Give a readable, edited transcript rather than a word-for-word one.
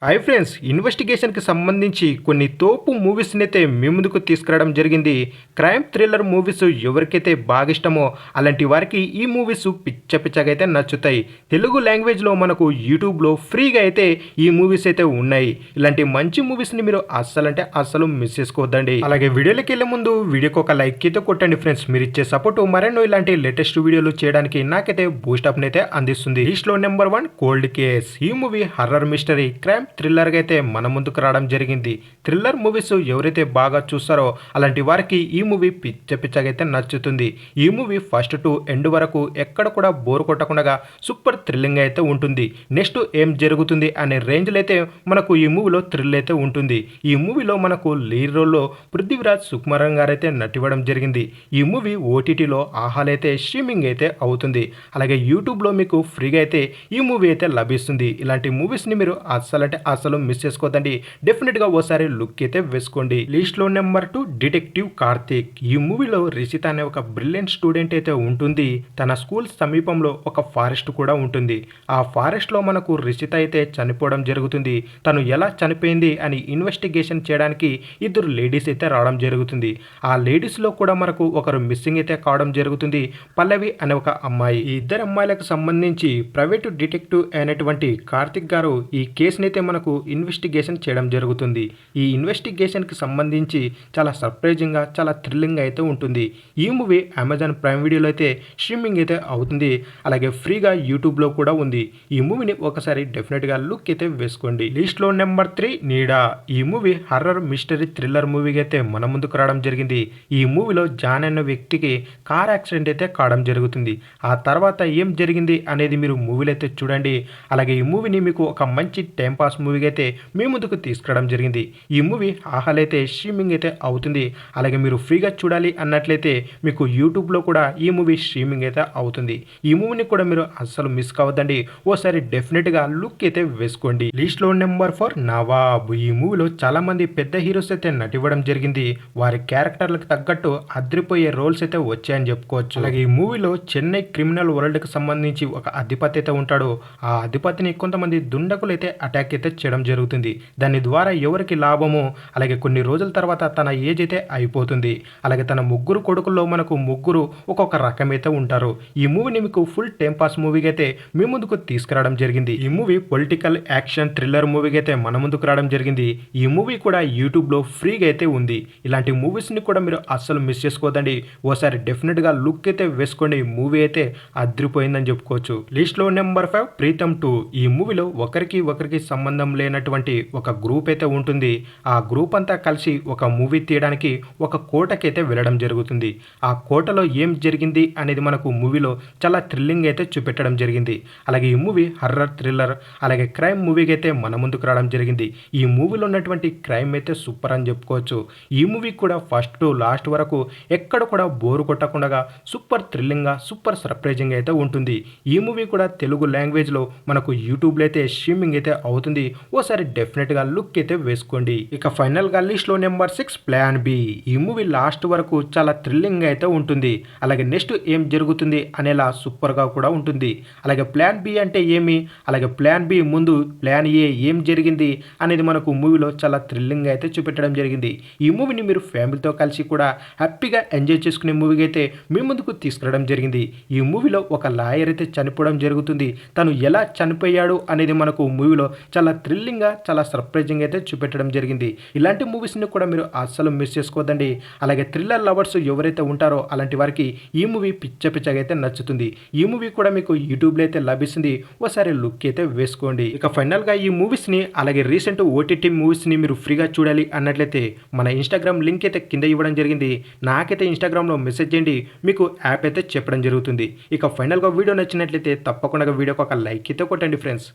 Hi friends, ఇన్వెస్టిగేషన్కి సంబంధించి కొన్ని తోపు మూవీస్ని అయితే మీ ముందుకు తీసుకురావడం జరిగింది. క్రైమ్ థ్రిల్లర్ మూవీస్ ఎవరికైతే బాగా ఇష్టమో అలాంటి వారికి ఈ మూవీస్ పిచ్చగా అయితే నచ్చుతాయి. తెలుగు లాంగ్వేజ్లో మనకు యూట్యూబ్లో ఫ్రీగా అయితే ఈ మూవీస్ అయితే ఉన్నాయి. ఇలాంటి మంచి మూవీస్ని మీరు అస్సలు మిస్ చేసుకోవద్దండి. అలాగే వీడియోలోకి వెళ్ళే ముందు వీడియోకి ఒక లైక్ అయితే కొట్టండి ఫ్రెండ్స్. మీరు ఇచ్చే సపోర్ట్ మరెన్నో ఇలాంటి లేటెస్ట్ వీడియోలు చేయడానికి నాకైతే బూస్టప్ని అయితే అందిస్తుంది. లిస్ట్లో నెంబర్ 1 కోల్డ్ కేస్. ఈ మూవీ హర్రర్ మిస్టరీ క్రైమ్ థ్రిల్లర్గా అయితే మన ముందుకు రావడం జరిగింది. థ్రిల్లర్ మూవీస్ ఎవరైతే బాగా చూస్తారో అలాంటి వారికి ఈ మూవీ పిచ్చగా అయితే నచ్చుతుంది. ఈ మూవీ ఫస్ట్ టు ఎండ్ వరకు ఎక్కడ కూడా బోర్ కొట్టకుండా సూపర్ థ్రిల్లింగ్ అయితే ఉంటుంది. నెక్స్ట్ ఏం జరుగుతుంది అనే రేంజ్లో అయితే మనకు ఈ మూవీలో థ్రిల్ అయితే ఉంటుంది. ఈ మూవీలో మనకు లీడ్ రోల్లో పృథ్వీరాజ్ సుకుమారన్ గారు అయితే నటివ్వడం జరిగింది. ఈ మూవీ ఓటీటీలో ఆహాలైతే స్ట్రీమింగ్ అయితే అవుతుంది. అలాగే యూట్యూబ్లో మీకు ఫ్రీగా అయితే ఈ మూవీ అయితే లభిస్తుంది. ఇలాంటి మూవీస్ని మీరు అసలు మిస్ చేసుకోదండి. డెఫినెట్గా ఓసారి లుక్ అయితే వేసుకోండి. లిస్ట్లో నెంబర్ 2 డిటెక్టివ్ కార్తీక్. ఈ మూవీలో రిషిత అనే ఒక బ్రిలియంట్ స్టూడెంట్ అయితే ఉంటుంది. తన స్కూల్ సమీపంలో ఒక ఫారెస్ట్ కూడా ఉంటుంది. ఆ ఫారెస్ట్లో మనకు రిషిత అయితే చనిపోవడం జరుగుతుంది. తను ఎలా చనిపోయింది అని ఇన్వెస్టిగేషన్ చేయడానికి ఇద్దరు లేడీస్ అయితే రావడం జరుగుతుంది. ఆ లేడీస్లో కూడా మనకు ఒకరు మిస్సింగ్ అయితే కావడం జరుగుతుంది. పల్లవి అనే ఒక అమ్మాయి. ఈ ఇద్దరు అమ్మాయిలకు సంబంధించి ప్రైవేటు డిటెక్టివ్ అయినటువంటి కార్తిక్ గారు ఈ కేసుని అయితే మనకు ఇన్వెస్టిగేషన్ చేయడం జరుగుతుంది. ఈ ఇన్వెస్టిగేషన్కి సంబంధించి చాలా సర్ప్రైజింగ్గా చాలా థ్రిల్లింగ్ అయితే ఉంటుంది. ఈ మూవీ అమెజాన్ ప్రైమ్ వీడియోలో అయితే స్ట్రీమింగ్ అయితే అవుతుంది. అలాగే ఫ్రీగా యూట్యూబ్లో కూడా ఉంది. ఈ మూవీని ఒకసారి డెఫినెట్గా లుక్ అయితే వేసుకోండి. లిస్ట్లో నెంబర్ 3 నీడా. ఈ మూవీ హర్రర్ మిస్టరీ థ్రిల్లర్ మూవీకి అయితే మన ముందుకు రావడం జరిగింది. ఈ మూవీలో జాన్ అనే వ్యక్తికి కార్ యాక్సిడెంట్ అయితే కావడం జరుగుతుంది. ఆ తర్వాత ఏం జరిగింది అనేది మీరు మూవీలో అయితే చూడండి. అలాగే ఈ మూవీని మీకు ఒక మంచి టైంపాస్ మూవీగా అయితే మీ ముందుకు తీసుకురావడం జరిగింది. ఈ మూవీ ఆహాలైతే స్ట్రీమింగ్ అయితే అవుతుంది. అలాగే మీరు ఫ్రీగా చూడాలి అన్నట్లయితే మీకు యూట్యూబ్లో కూడా ఈ మూవీ స్ట్రీమింగ్ అయితే అవుతుంది. ఈ మూవీని కూడా మీరు అస్సలు మిస్ కావద్దండి. ఓసారి డెఫినెట్గా లుక్ అయితే వేసుకోండి. లిస్ట్లో నెంబర్ 4 నవాబ్. ఈ మూవీలో చాలా మంది పెద్ద హీరోస్ అయితే నటివ్వడం జరిగింది. వారి క్యారెక్టర్లకు తగ్గట్టు అదిరిపోయే రోల్స్ అయితే వచ్చాయని చెప్పుకోవచ్చు. అలాగే ఈ మూవీలో చెన్నై క్రిమినల్ వరల్డ్కి సంబంధించి ఒక అధిపతి అయితే ఉంటాడు. ఆ అధిపతిని కొంతమంది దుండకులు అయితే అటాక్ అయితే చేయడం జరుగుతుంది. దాని ద్వారా ఎవరికి లాభమో, అలాగే కొన్ని రోజుల తర్వాత తన ఏజ్ అయితే అయిపోతుంది. అలాగే తన ముగ్గురు కొడుకుల్లో మనకు ముగ్గురు ఒక్కొక్క రకమైతే ఉంటారు. ఈ మూవీని మీకు ఫుల్ టైం పాస్ మూవీగా అయితే మీ ముందుకు తీసుకురావడం జరిగింది. ఈ మూవీ పొలిటికల్ యాక్షన్ థ్రిల్లర్ మూవీగా అయితే మన ముందుకు రావడం జరిగింది. ఈ మూవీ కూడా యూట్యూబ్లో ఫ్రీగా అయితే ఉంది. ఇలాంటి మూవీస్ని కూడా మీరు అస్సలు మిస్ చేసుకోవద్దండి. ఓసారి డెఫినెట్గా లుక్ అయితే వేసుకోండి. మూవీ అయితే అదిరిపోయిందని చెప్పుకోవచ్చు. లిస్ట్లో నెంబర్ 5 ప్రీతం 2. ఈ మూవీలో ఒకరికి సంబంధం లేనటువంటి ఒక గ్రూప్ అయితే ఉంటుంది. ఆ గ్రూప్ అంతా కలిసి ఒక మూవీ తీయడానికి ఒక కోటకైతే వెళ్ళడం జరుగుతుంది. ఆ కోటలో ఏం జరిగింది అనేది మనకు మూవీలో చాలా థ్రిల్లింగ్ అయితే చూపెట్టడం జరిగింది. అలాగే ఈ మూవీ హర్రర్ థ్రిల్లర్ అలాగే క్రైమ్ మూవీకి అయితే మన ముందుకు రావడం జరిగింది. ఈ మూవీలో ఉన్నటువంటి క్రైమ్ అయితే సూపర్ అని చెప్పుకోవచ్చు. ఈ మూవీ కూడా ఫస్ట్ టు లాస్ట్ వరకు ఎక్కడ కూడా బోరు కొట్టకుండా సూపర్ థ్రిల్లింగ్గా సూపర్ సర్ప్రైజింగ్ అయితే ఉంటుంది. ఈ మూవీ కూడా తెలుగు లాంగ్వేజ్లో మనకు యూట్యూబ్లో అయితే స్ట్రీమింగ్ అయితే అవుతుంది. ఓసారి డెఫినెట్గా లుక్ అయితే వేసుకోండి. ఇక ఫైనల్గా లిస్ట్లో నెంబర్ 6 ప్లాన్ బి. ఈ మూవీ లాస్ట్ వరకు చాలా థ్రిల్లింగ్ అయితే ఉంటుంది. అలాగే నెక్స్ట్ ఏం జరుగుతుంది అనేలా సూపర్గా కూడా ఉంటుంది. అలాగే ప్లాన్ బి అంటే ఏమి, అలాగే ప్లాన్ బి ముందు ప్లాన్ ఏ ఏం జరిగింది అనేది మనకు మూవీలో చాలా థ్రిల్లింగ్ అయితే చూపెట్టడం జరిగింది. ఈ మూవీని మీరు ఫ్యామిలీతో కలిసి కూడా హ్యాపీగా ఎంజాయ్ చేసుకునే మూవీగా అయితే మీ ముందుకు తీసుకురావడం జరిగింది. ఈ మూవీలో ఒక లాయర్ అయితే చనిపోవడం జరుగుతుంది. తను ఎలా చనిపోయాడు అనేది మనకు మూవీలో చాలా థ్రిల్లింగ్గా చాలా సర్ప్రైజింగ్ అయితే చూపెట్టడం జరిగింది. ఇలాంటి మూవీస్ని కూడా మీరు అస్సలు మిస్ చేసుకోవద్దండి. అలాగే థ్రిల్లర్ లవర్స్ ఎవరైతే ఉంటారో అలాంటి వారికి ఈ మూవీ పిచ్చగా అయితే నచ్చుతుంది. ఈ మూవీ కూడా మీకు యూట్యూబ్లో అయితే లభిస్తుంది. ఓసారి లుక్ అయితే వేసుకోండి. ఇక ఫైనల్గా ఈ మూవీస్ని అలాగే రీసెంట్ ఓటీటీ మూవీస్ని మీరు ఫ్రీగా చూడాలి అన్నట్లయితే మన ఇన్స్టాగ్రామ్ లింక్ అయితే కింద ఇవ్వడం జరిగింది. నాకైతే ఇన్స్టాగ్రామ్లో మెసేజ్ చేయండి, మీకు యాప్ అయితే చెప్పడం జరుగుతుంది. ఇక ఫైనల్గా వీడియో నచ్చినట్లయితే తప్పకుండా వీడియోకి ఒక లైక్ అయితే కొట్టండి ఫ్రెండ్స్.